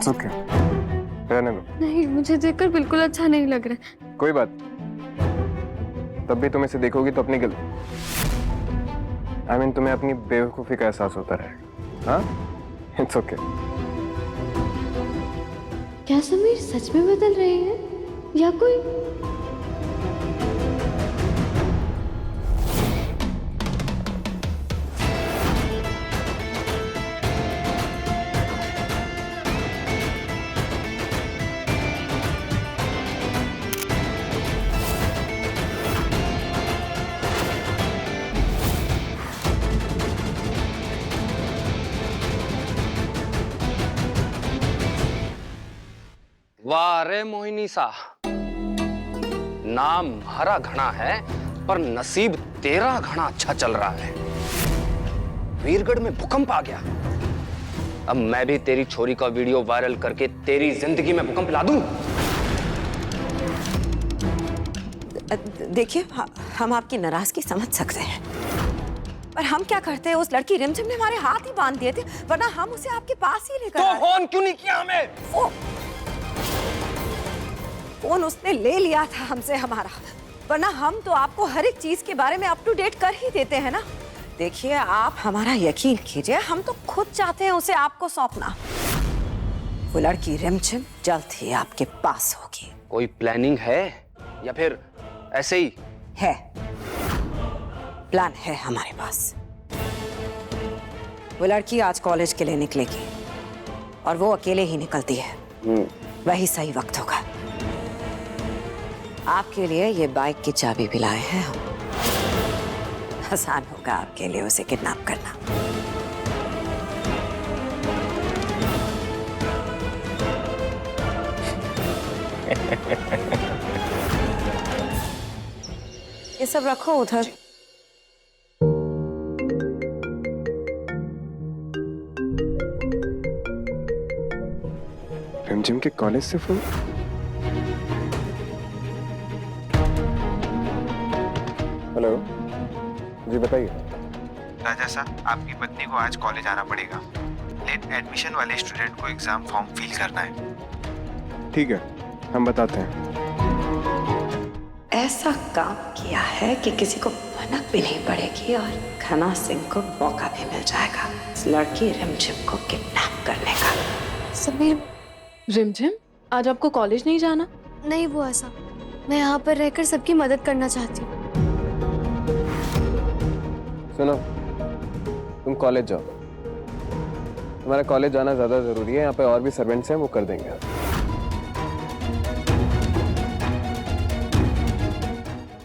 It's okay, रहने दो। नहीं, मुझे देखकर बिल्कुल अच्छा नहीं लग रहा है। कोई बात, तब भी तुम इसे देखोगी तो अपनी गलती, तुम्हें अपनी बेवकूफी का एहसास होता रहेगा। हाँ, इट्स ओके। क्या समीर सच में बदल रहे हैं या कोई? वाह रे मोहिनी सा, नाम हरा घना है पर नसीब तेरा घना अच्छा चल रहा है। वीरगढ़ में भूकंप आ गया, अब मैं भी तेरी छोरी का वीडियो वायरल करके तेरी जिंदगी में भूकंप ला दूं। देखिए, हम आपकी नाराजगी समझ सकते हैं, पर हम क्या करते हैं, उस लड़की रिमझिम ने हमारे हाथ ही बांध दिए थे, वरना हम उसे आपके पास ही लेकर तो फोन क्यों नहीं किया हमें? फोन उसने ले लिया था हमसे हमारा, वरना हम तो आपको हर एक चीज के बारे में अप टू डेट कर ही देते हैं ना। देखिए, आप हमारा यकीन कीजिए, हम तो खुद चाहते हैं उसे आपको सौंपना। वो लड़की रिमझिम जल्द ही आपके पास होगी। कोई प्लानिंग है या फिर ऐसे ही? है, प्लान है हमारे पास। वो लड़की आज कॉलेज के लिए निकलेगी और वो अकेले ही निकलती है, वही सही वक्त होगा। आपके लिए ये बाइक की चाबी भी लाए हैं हम, आसान होगा आपके लिए उसे किडनैप करना। ये सब रखो उधर। रिमझिम के कॉलेज से फोन? हेलो जी, बताइए। राजा साहब, आपकी पत्नी को आज कॉलेज आना पड़ेगा। लेट एडमिशन वाले स्टूडेंट को एग्जाम फॉर्म फिल करना है। ठीक है, हम बताते हैं। ऐसा काम किया है कि किसी को भनक भी नहीं पड़ेगी और घना सिंह को मौका भी मिल जाएगा इस लड़की रिमझिम को किडनैप करने का। समीर, रिमझिम, आज आपको कॉलेज नहीं जाना? नहीं वो ऐसा, मैं यहाँ पर रहकर सबकी मदद करना चाहती हूँ। सुनो, तुम कॉलेज जाओ, तुम्हारा कॉलेज जाना ज्यादा जरूरी है। यहाँ पे और भी सर्वेंट्स हैं, वो कर देंगे।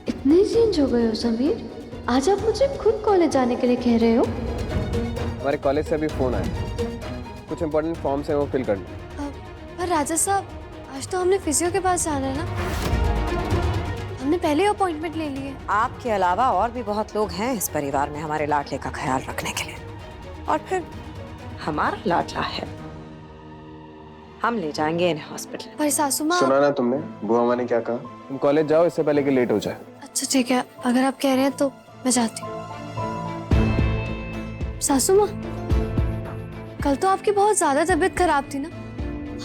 इतने चेंज हो गए हो समीर, आज आप मुझे खुद कॉलेज जाने के लिए कह रहे हो? हमारे कॉलेज से अभी फोन आया, कुछ इंपॉर्टेंट फॉर्म्स हैं, वो फिल कर लो। पर राजा साहब, आज तो हमने फिजियो के पास जाना है ना, हमने पहले अपॉइंटमेंट ले ली है। आपके अलावा और भी बहुत लोग हैं इस परिवार में हमारे लाडले का ख्याल रखने के लिए, और फिर हमारा लाडला है, हम ले जाएंगे इन्हें हॉस्पिटल। पर सासू माँ, सुना ना तुमने बुआ माँ ने क्या कहा? तुम कॉलेज जाओ इससे पहले कि लेट हो जाए। अच्छा ठीक है, अगर आप कह रहे हैं तो मैं जाती हूँ। सासू माँ, कल तो आपकी बहुत ज्यादा तबीयत खराब थी ना,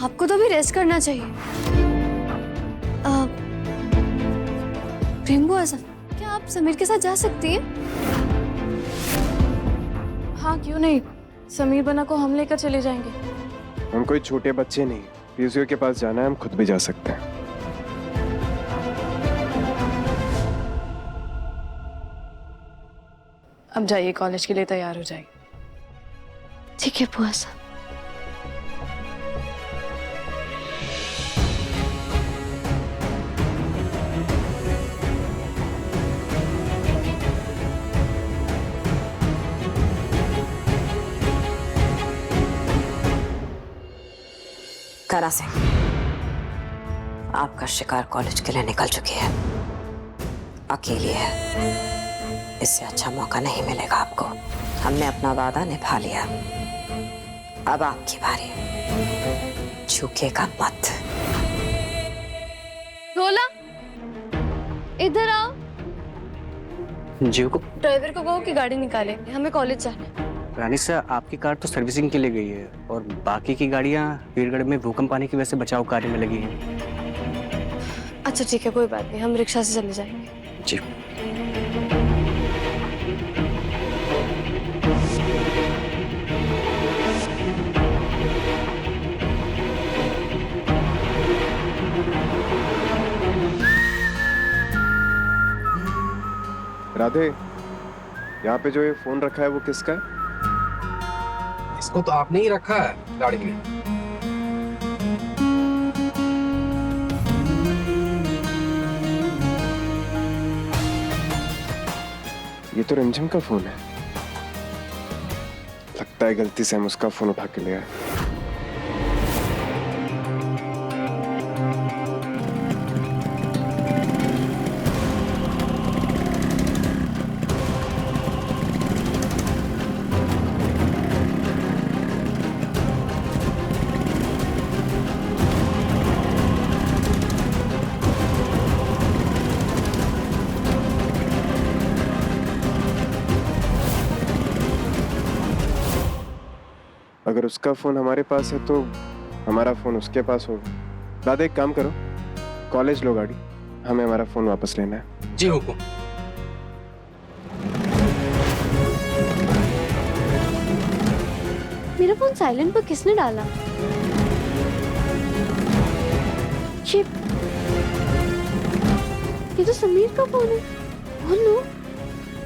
आपको तो भी रेस्ट करना चाहिए। प्रेमबू, ऐसा क्या आप समीर के साथ जा सकती हैं? हाँ, क्यों नहीं, समीर बना को हम लेकर चले जाएंगे। हम कोई छोटे बच्चे नहीं, फिजियो के पास जाना है, हम खुद भी जा सकते हैं। अब जाइए, कॉलेज के लिए तैयार हो जाइए। ठीक है बुआ साहब। घना सिंह, आपका शिकार कॉलेज के लिए निकल चुकी है, अकेली है, इससे अच्छा मौका नहीं मिलेगा आपको। हमने अपना वादा निभा लिया, अब आपकी बारी, झुकेगा मत। रोला, इधर आओ। जी को ड्राइवर को कहो कि गाड़ी निकालेंगे, हमें कॉलेज जाना है। रानी सर, आपकी कार तो सर्विसिंग के लिए गई है और बाकी की गाड़ियां वीरगढ़ में भूकंप आने की वजह से बचाव कार्य में लगी हैं। अच्छा ठीक है, कोई बात नहीं, हम रिक्शा से चले जाएंगे। जी। राधे, यहाँ पे जो ये फोन रखा है वो किसका है? इसको तो आपने ही रखा है गाड़ी में। ये तो रिमझिम का फोन है। लगता है गलती से हम उसका फोन उठा के ले आए। अगर उसका फोन हमारे पास है तो हमारा फोन उसके पास होगा। दादा एक काम करो, कॉलेज लो गाड़ी, हमें हमारा फोन वापस लेना है। जी हुकुम। मेरा फोन साइलेंट पर किसने डाला? ये तो समीर का फोन है। Oh no,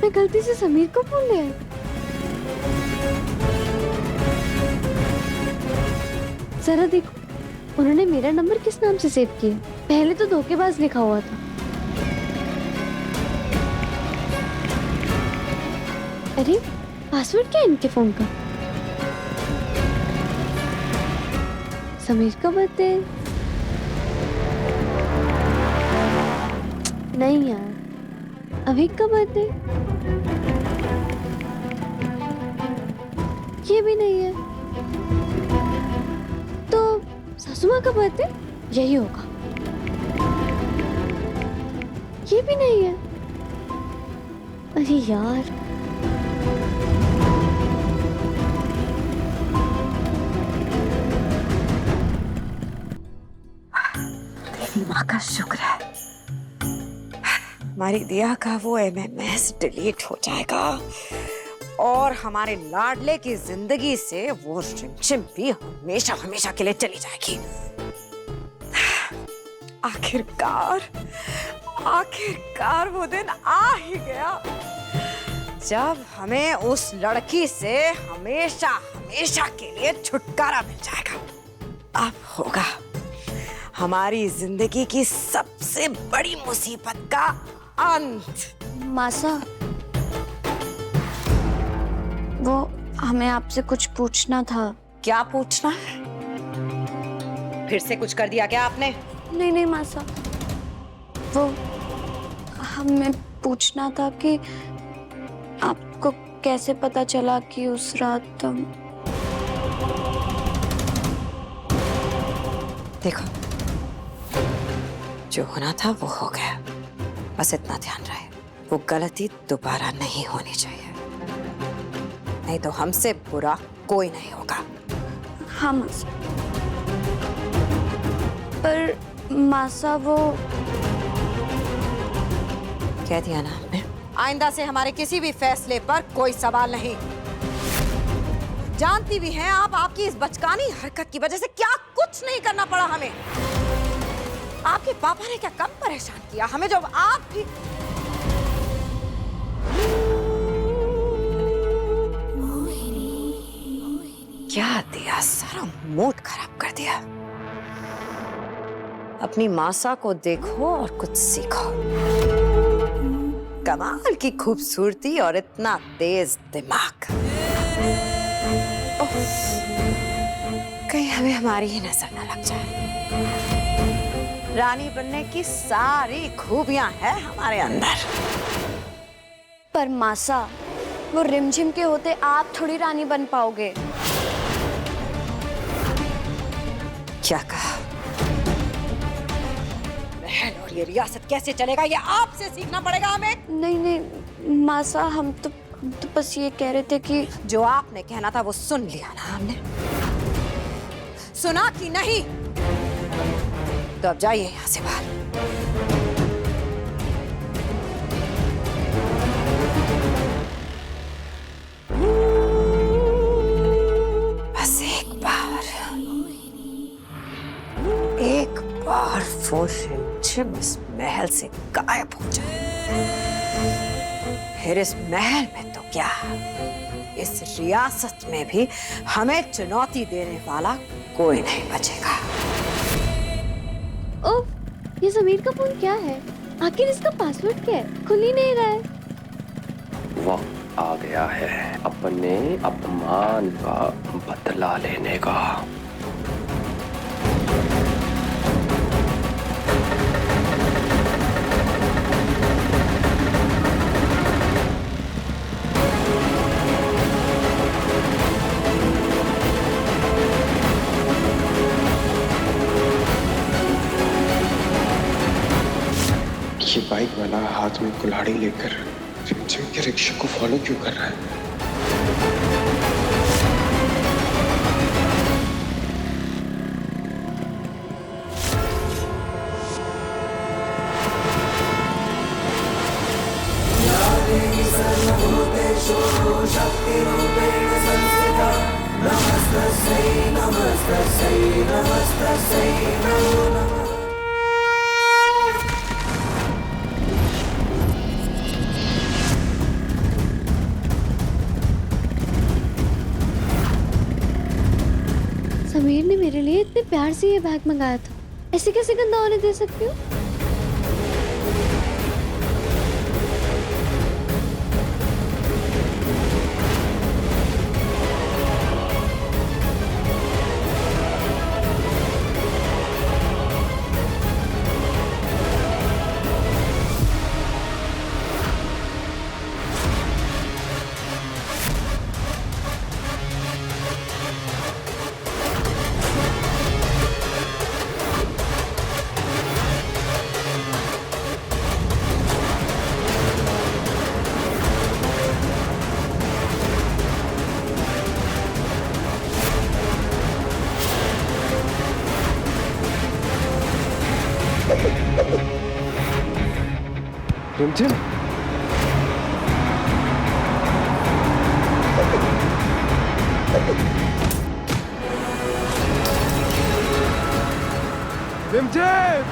मैं गलती से समीर का फोन ले आई। जरा देखो, उन्होंने मेरा नंबर किस नाम से सेव किया? पहले तो धोखेबाज लिखा हुआ था। अरे पासवर्ड क्या है इनके फोन का? समीर का बर्थडे? नहीं यार, अभिक का बर्थडे? ये भी नहीं है। तो सासू माँ का बर्थडे यही होगा। ये भी नहीं है। अरे यार, माँ का शुक्र है, हमारी दिया का वो MMS डिलीट हो जाएगा और हमारे लाडले की जिंदगी से वो रिमझिम भी हमेशा हमेशा के लिए चली जाएगी। आखिरकार वो दिन आ ही गया जब हमें उस लड़की से हमेशा हमेशा के लिए छुटकारा मिल जाएगा। अब होगा हमारी जिंदगी की सबसे बड़ी मुसीबत का अंत। मासा, वो हमें आपसे कुछ पूछना था। क्या पूछना है? फिर से कुछ कर दिया क्या आपने? नहीं मासा, वो हमें पूछना था कि आपको कैसे पता चला कि उस रात देखो, जो होना था वो हो गया। बस इतना ध्यान रहे, वो गलती दोबारा नहीं होनी चाहिए, नहीं तो हमसे बुरा कोई नहीं होगा। हाँ मासा, पर मासा वो कह दिया ना आपने, आइंदा से हमारे किसी भी फैसले पर कोई सवाल नहीं। जानती भी हैं आप, आपकी इस बचकानी हरकत की वजह से क्या कुछ नहीं करना पड़ा हमें। आपके पापा ने क्या कम परेशान किया हमें, जब आप भी क्या दिया, सारा मूड खराब कर दिया। अपनी मासा को देखो और कुछ सीखो। कमाल की खूबसूरती और इतना तेज दिमाग। कहीं हमें हमारी ही नजर न लग जाए। रानी बनने की सारी खूबियां हैं हमारे अंदर। पर मासा, वो रिमझिम के होते आप थोड़ी रानी बन पाओगे। क्या कहा? महल और ये रियासत कैसे चलेगा, ये आपसे सीखना पड़ेगा हमें। नहीं मासा, हम तो तो बस ये कह रहे थे कि जो आपने कहना था वो सुन लिया ना हमने, सुना कि नहीं? तो अब जाइए यहाँ से बाहर। बस एक बार वो रिमझिम इस महल से गायब हो जाए, फिर इस महल में तो क्या, इस रियासत में भी हमें चुनौती देने वाला कोई नहीं बचेगा। ओ, ये समीर का फोन क्या है? आखिर इसका पासवर्ड क्या है? खुल ही नहीं रहा है। वक्त आ गया है अपने अपमान का बदला लेने का। ये बाइक वाला हाथ में कुल्हाड़ी लेकर रिमझिम के रिक्शे को फॉलो क्यों कर रहा है? समीर ने मेरे लिए इतने प्यार से ये बैग मंगाया था, ऐसे कैसे गंदा होने दे सकती हूँ? रिमझिम, रिमझिम,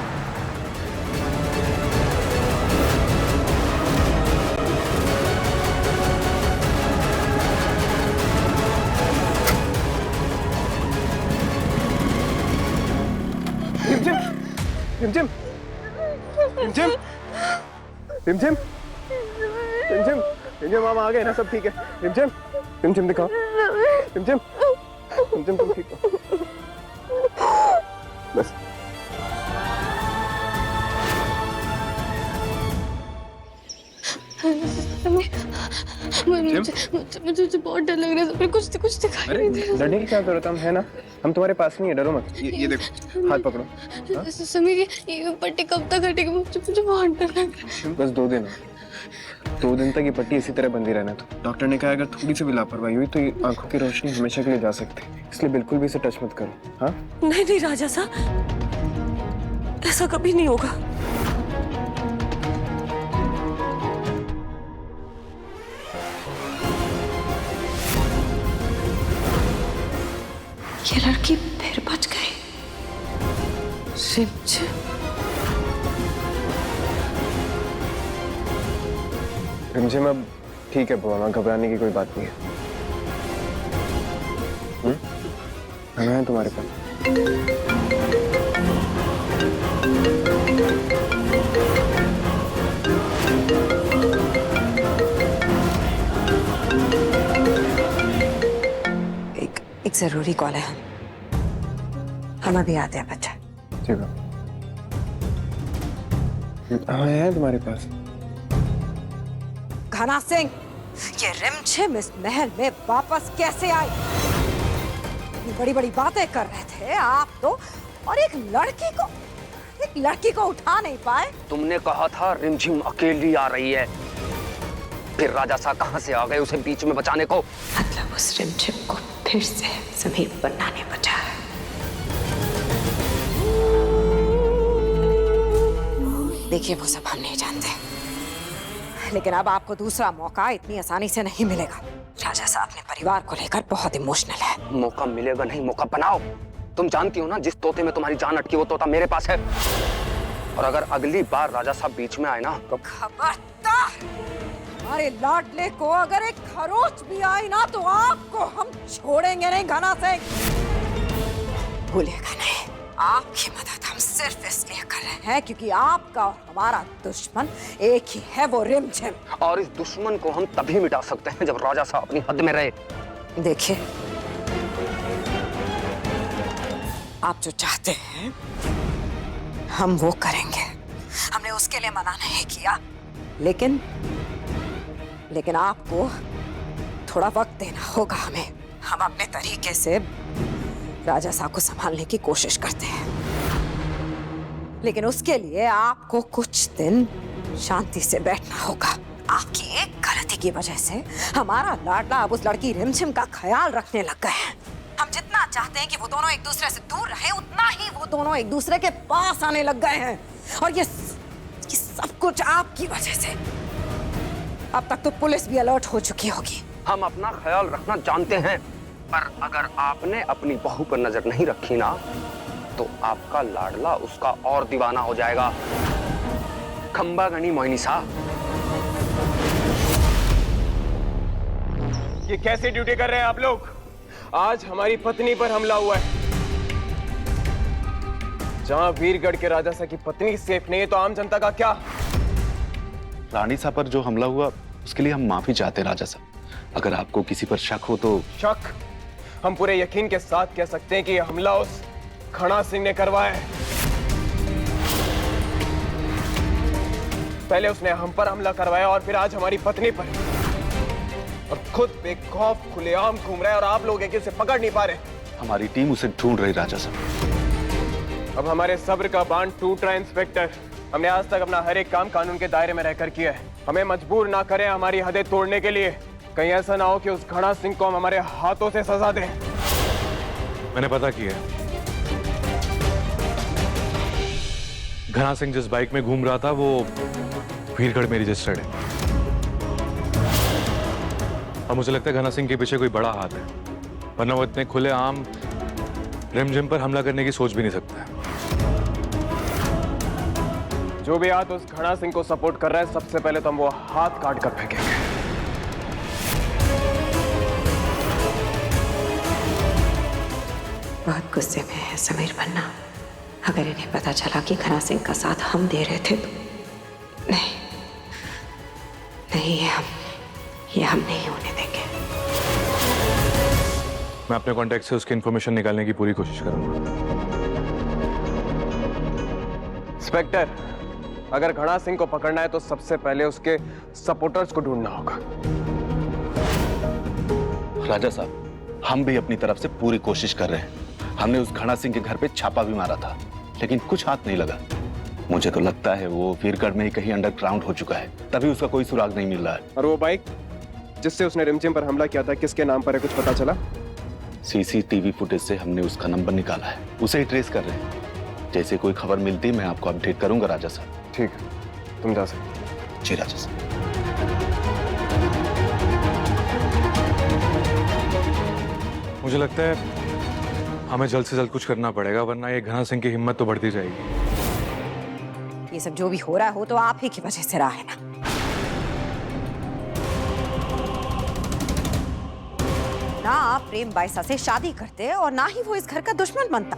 रिमझिम, रिमझिम, रिमझिम, रिमझिम, रिमझिम, हम आ गए ना, सब ठीक है। रिमझिम, रिमझिम दिखाओ। रिमझिम, रिमझिम तुम ठीक हो? बस। मुझे बहुत डर लग रहा है। समीर, कुछ दिखाई नहीं दे रहा। डरने की क्या जरूरत है? हम है ना, हम तुम्हारे पास नहीं है, डरो मत। ये देखो, हाथ पकड़ो। समीर, ये पट्टी कब तक हटेगी? मुझे बहुत डर लग रहा है। बस 2 दिन, 2 दिन तक ये पट्टी इसी तरह बंधी रहना। तो डॉक्टर ने कहा अगर थोड़ी सी भी लापरवाही हुई तो ये आंखों की रोशनी हमेशा के लिए जा सकती है, इसलिए बिल्कुल भी इसे टच मत करो। हाँ, नहीं राजा साहब, ऐसा कभी नहीं होगा। ये लड़की फिर बच गई। रिमझिम, रिमझिम अब ठीक है बुआ, घबराने की कोई बात नहीं है। हम हैं तुम्हारे पास। एक जरूरी कॉल है, हम अभी आते हैं बच्चा। ठीक है, हम हैं तुम्हारे पास। घना सिंह, ये रिमझिम इस महल में वापस कैसे आई? बड़ी बड़ी बातें कर रहे थे आप तो, और एक लड़की को उठा नहीं पाए। तुमने कहा था रिमझिम अकेली आ रही है, फिर राजा सा कहां से आ गए उसे बीच में बचाने को? मतलब उस रिमझिम को फिर से समीर पन्ना ने बचाया। देखिए वो सब हम नहीं जानते, लेकिन अब आपको दूसरा मौका इतनी आसानी से नहीं मिलेगा। राजा साहब अपने परिवार को लेकर बहुत इमोशनल है। मौका मिलेगा नहीं, मौका बनाओ। तुम जानती हो ना, जिस तोते में तुम्हारी जान अटकी वो तोता मेरे पास है। और अगर अगली बार राजा साहब बीच में आए ना तो खबरदार, हमारे लाडले को अगर एक खरोच भी आई ना तो आपको हम छोड़ेंगे नहीं घना सिंह। भूलेगा नहीं, आपकी मदद हम सिर्फ इसलिए कर रहे हैं क्योंकि आपका और हमारा दुश्मन एक ही है, वो रिमझिम। और इस दुश्मन को हम तभी मिटा सकते हैं जब राजा साहब अपनी हद में रहे। देखिए, आप जो चाहते हैं हम वो करेंगे। हमने उसके लिए मना नहीं किया, लेकिन आपको थोड़ा वक्त देना होगा हमें। हम अपने तरीके से राजा साहब को संभालने की कोशिश करते हैं, लेकिन उसके लिए आपको कुछ दिन शांति से बैठना होगा। आपकी एक गलती की वजह से हमारा लाडला अब उस लड़की रिमझिम का ख्याल रखने लग गए हैं। हम जितना चाहते हैं कि वो दोनों एक दूसरे से दूर रहे, उतना ही वो दोनों एक दूसरे के पास आने लग गए हैं। और ये सब कुछ आपकी वजह से। अब तक तो पुलिस भी अलर्ट हो चुकी होगी। हम अपना ख्याल रखना जानते हैं, पर अगर आपने अपनी बहू पर नजर नहीं रखी ना तो आपका लाडला उसका और दीवाना हो जाएगा। खंबा गणी मोहिनी साहब, ये कैसी ड्यूटी कर रहे हैं आप लोग? आज हमारी पत्नी पर हमला हुआ है। जहां वीरगढ़ के राजा साहब की पत्नी सेफ नहीं है तो आम जनता का क्या? रानी साहब पर जो हमला हुआ उसके लिए हम माफी चाहते हैं राजा साहब। अगर आपको किसी पर शक हो तो। शक? हम पूरे यकीन के साथ कह सकते हैं कि यह हमला उस घना सिंह ने करवाया है। पहले उसने हम पर हमला करवाया और फिर आज हमारी पत्नी पर, और खुद बेखौफ खुलेआम घूम रहा है और आप लोग हैं कि उसे पकड़ नहीं पा रहे। हमारी टीम उसे ढूंढ रही राजा साहब। अब हमारे सब्र का बांध टूट रहा है इंस्पेक्टर। हमने आज तक अपना हर एक काम कानून के दायरे में रहकर किया है। हमें मजबूर ना करें हमारी हदें तोड़ने के लिए। कहीं ऐसा ना हो कि उस घना सिंह को हम हमारे हाथों से सजा दें। मैंने पता किया, घना सिंह जिस बाइक में घूम रहा था वो वीरगढ़ में रजिस्टर्ड है। और मुझे लगता है घना सिंह के पीछे कोई बड़ा हाथ है, वरना वो इतने खुले आम रिमझिम पर हमला करने की सोच भी नहीं सकता है। जो भी हाथ उस घना सिंह को सपोर्ट कर रहा है, सबसे पहले तो हम वो हाथ काट कर फेंकेंगे। बहुत गुस्से में है समीर पन्ना। अगर इन्हें पता चला कि घना सिंह का साथ हम दे रहे थे तो नहीं, ये हम नहीं होने देंगे। मैं अपने कांटेक्ट से उसकी इंफॉर्मेशन निकालने की पूरी कोशिश करूंगा। इंस्पेक्टर, अगर घना सिंह को पकड़ना है तो सबसे पहले उसके सपोर्टर्स को ढूंढना होगा। राजा साहब, हम भी अपनी तरफ से पूरी कोशिश कर रहे हैं। हमने उस घना सिंह के घर पे छापा भी मारा था, लेकिन कुछ हाथ नहीं लगा। मुझे तो लगता है वो वीरगढ़ में ही कहीं अंडरग्राउंड हो चुका है, तभी उसका कोई सुराग नहीं मिल रहा है। और वो बाइक जिससे उसने रिमझिम पर हमला किया था, किसके नाम पर है, कुछ पता चला? सीसीटीवी फुटेज से हमने उसका नंबर निकाला है, उसे ही ट्रेस कर रहे हैं। जैसे कोई खबर मिलती मैं आपको अपडेट करूंगा राजा साहब। ठीक है, तुम जा सकते। जी राजा साहब। मुझे लगता है हमें जल्द से जल्द कुछ करना पड़ेगा, वरना ये घना सिंह की हिम्मत तो बढ़ती जाएगी। ये सब जो भी हो रहा हो तो आप ही की वजह से रहा है ना। ना आप प्रेम बाइसा से शादी करते और ना ही वो इस घर का दुश्मन बनता।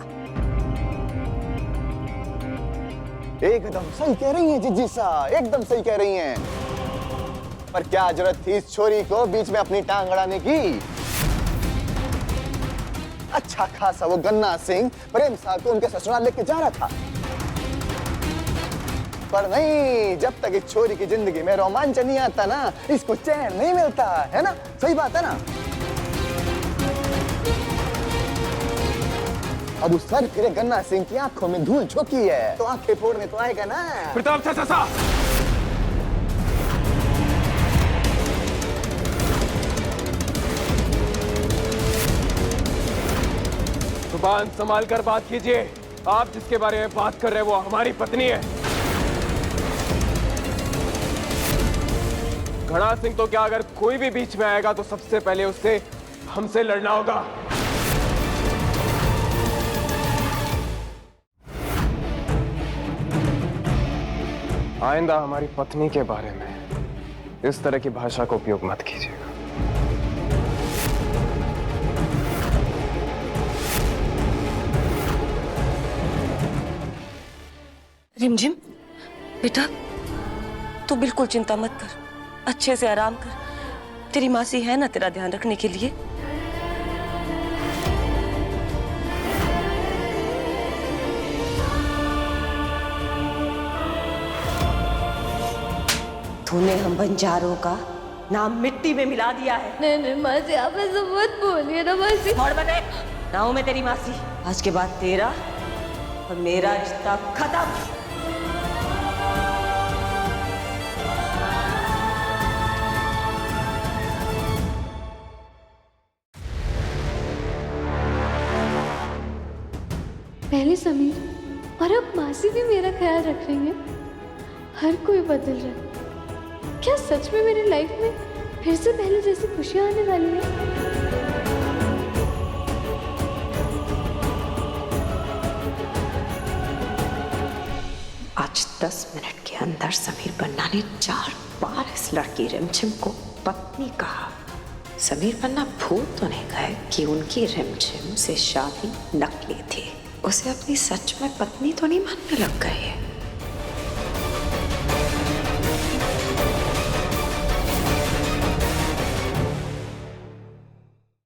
एकदम सही कह रही हैं जिज्जी सा, एकदम सही कह रही हैं। पर क्या जरूरत थी इस छोरी को बीच में अपनी टांग अड़ाने की? अच्छा खासा वो गन्ना सिंह प्रेम साहब को उनके ससुराल लेके जा रहा था, पर नहीं, जब तक इस छोरी की जिंदगी में रोमांच नहीं आता ना, इसको चैन नहीं मिलता है ना। सही बात है ना? अब उस सर फिरे गन्ना सिंह की आंखों में धूल झोंकी है तो आंखें फोड़ने तो आएगा ना। प्रताप चाचा, कान संभाल कर बात कीजिए। आप जिसके बारे में बात कर रहे हैं वो हमारी पत्नी है। घड़ा सिंह तो क्या, अगर कोई भी बीच में आएगा तो सबसे पहले उससे हमसे लड़ना होगा। आइंदा हमारी पत्नी के बारे में इस तरह की भाषा का उपयोग मत कीजिएगा। रिमझिम बेटा, तू बिल्कुल चिंता मत कर, अच्छे से आराम कर। तेरी मासी है ना तेरा ध्यान रखने के लिए। तूने हम बंजारों का नाम मिट्टी में मिला दिया है। नहीं मासी, आप ऐसा मत बोलिए ना मासी। और बने ना हूं मैं तेरी मासी। आज के बाद तेरा और मेरा रिश्ता खत्म। पहले समीर और अब मासी भी मेरा ख्याल रख रही है। हर कोई बदल रहा है। क्या सच में मेरी लाइफ में फिर से पहले जैसी खुशियां आने वाली है? आज 10 मिनट के अंदर समीर बन्ना ने 4 बार इस लड़की रिमझिम को पत्नी कहा। समीर बन्ना भूल तो नहीं गए कि उनकी रिमझिम से शादी नकली थी। उसे अपनी सच में पत्नी तो नहीं मानने लग गए।